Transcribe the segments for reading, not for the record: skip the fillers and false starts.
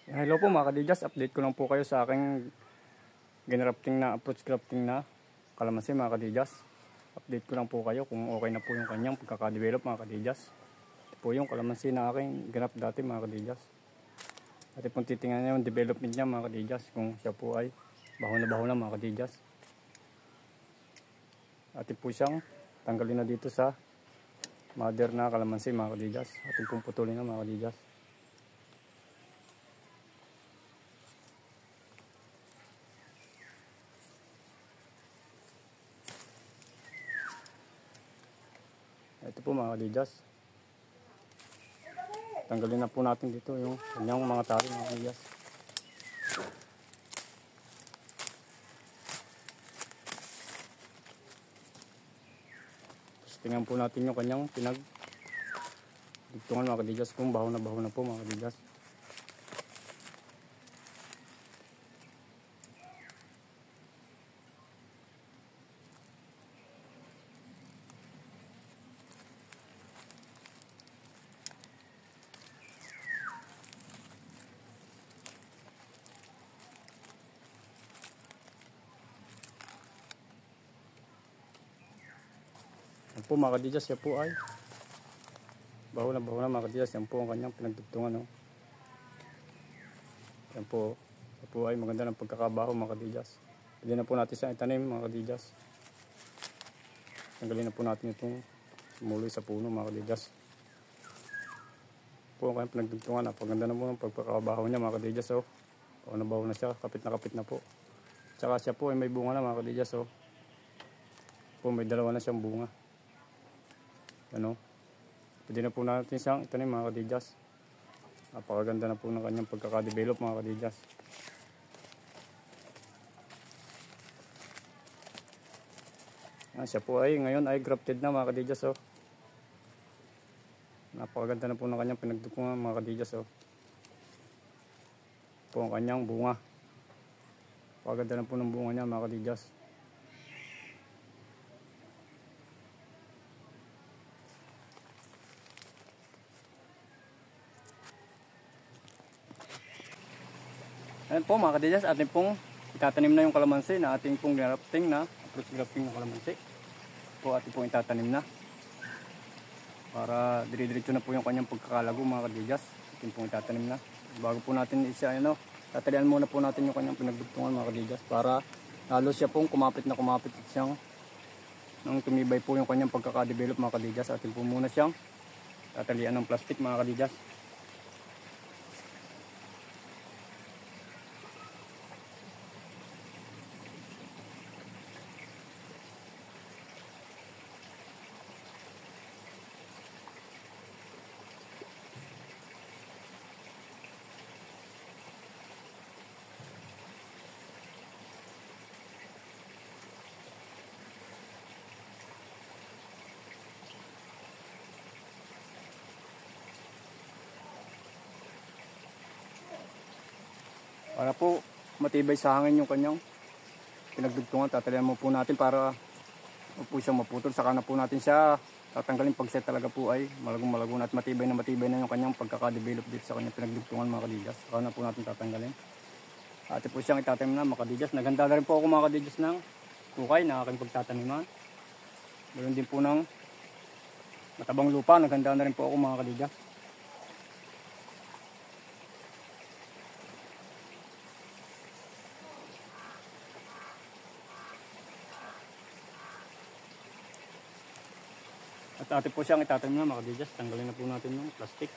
Hello po mga kadidyas, update ko lang po kayo sa aking ginrafting na approach grafting na kalamansi mga kadidyas. Update ko lang po kayo kung okay na po yung kanyang pagkakadevelop mga kadidyas. Ito po yung kalamansi na aking ginraft dati mga kadidyas. At pong titingnan nyo yung development niya mga kadidyas, kung siya po ay baho na mga kadidyas. At po siyang tanggalin na dito sa mother na kalamansi mga kadidyas. At pong putulin na mga kadidyas. Ito po mga kadidyas. Tanggalin na po natin dito yung kanyang mga tali mga kadidyas. Tapos tingnan po natin yung kanyang pinagdugtungan mga kadidyas, kung baho na po mga kadidyas. Yan po mga kadidyas, yan po ay baho na mga kadidyas. Yan po ang kanyang pinagdugtungan. No? Yan po ay maganda ng pagkakabaho mga kadidyas. Pwede na po natin siyang itanim mga kadidyas. Tanggalin na po natin itong sumuloy sa puno mga kadidyas. Po ang kanyang pinagdugtungan. Napaganda na po ng pagkakabaho niya mga kadidyas. Oh. Baho na siya, kapit na po. Tsaka siya po ay may bunga na mga kadidyas. Oh. Po may dalawa na siyang bunga. Ano? Pwede na po natin siyang itanim mga kadidyas. Napakaganda na po ng kanyang pagkakadevelop mga kadidyas. Siya po ay ngayon ay grafted na mga kadidyas. Oh. Napakaganda na po ng kanyang pinagdugtungan mga kadidyas. Oh. Po ang kanyang bunga. Napakaganda na po ng bunga niya mga kadidyas. Ayan po mga kadidyas, ating pong itatanim na yung kalamansi na ating pong grafting na approach grafting ng kalamansi. Po ating pong itatanim na para dire-diretso na po yung kanyang pagkakalago mga kadidyas. Ating pong itatanim na. Bago po natin tatalian muna po natin yung kanyang pinagdugtungan mga kadidyas para lalo siya pong kumapit at siyang nang tumibay po yung kanyang pagkakadevelop mga kadidyas. Ating po muna siyang tatalian ng plastic mga kadidyas. Para po matibay sa hangin yung kanyang pinagdugtungan, tatalian mo po natin para po siyang maputol. Saka na po natin siya tatanggalin pag siya talaga po ay malago na at matibay na yung kanyang pagkakadevelop dito sa kanyang pinagdugtungan mga kadidyas. Saka na po natin tatanggalin. At po siyang itatanim na mga kadidyas. Naganda na rin po ako mga kadidyas ng kukay na aking pagtataniman. Meron din po ng matabang lupa. Naganda na rin po ako mga kadidyas. At atin po siyang itatanim na mga kadidyas. Tanggalin na po natin yung plastic.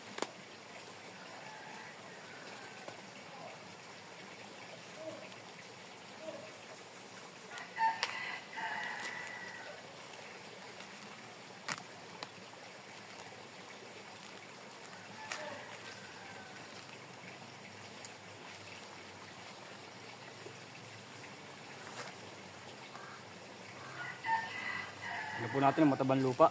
Ano po natin ang matabang lupa.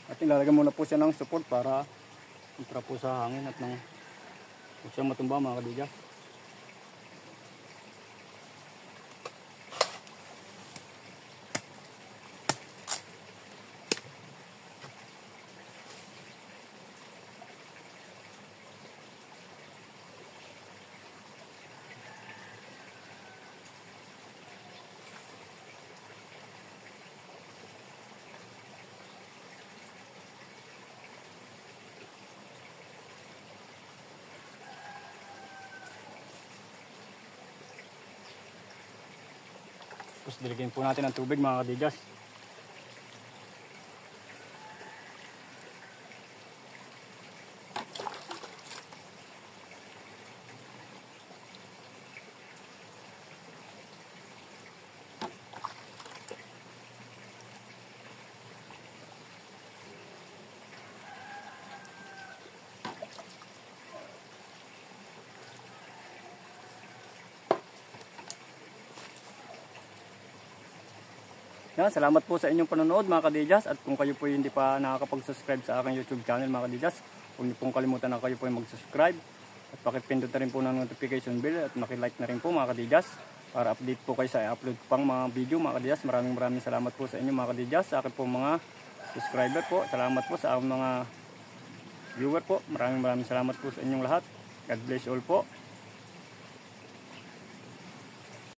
At ilalagay muna po siya ng support para kontra po sa hangin at nang huwag siyang matumba mga kadigas. Tapos dilagyan po natin ang tubig mga kadigas. Yan, salamat po sa inyong panonood mga kadijas, at kung kayo po hindi pa nakakapag-subscribe sa aking YouTube channel mga kadijas, huwag niyo pong kalimutan na kayo po yung mag-subscribe at pakipindot na rin po ng notification bell at makilike na rin po mga kadijas para update po kayo sa i-upload pang mga video mga kadijas. Maraming salamat po sa inyo mga kadijas, sa akin po mga subscriber po, salamat po sa mga viewer po, maraming salamat po sa inyong lahat. God bless all po.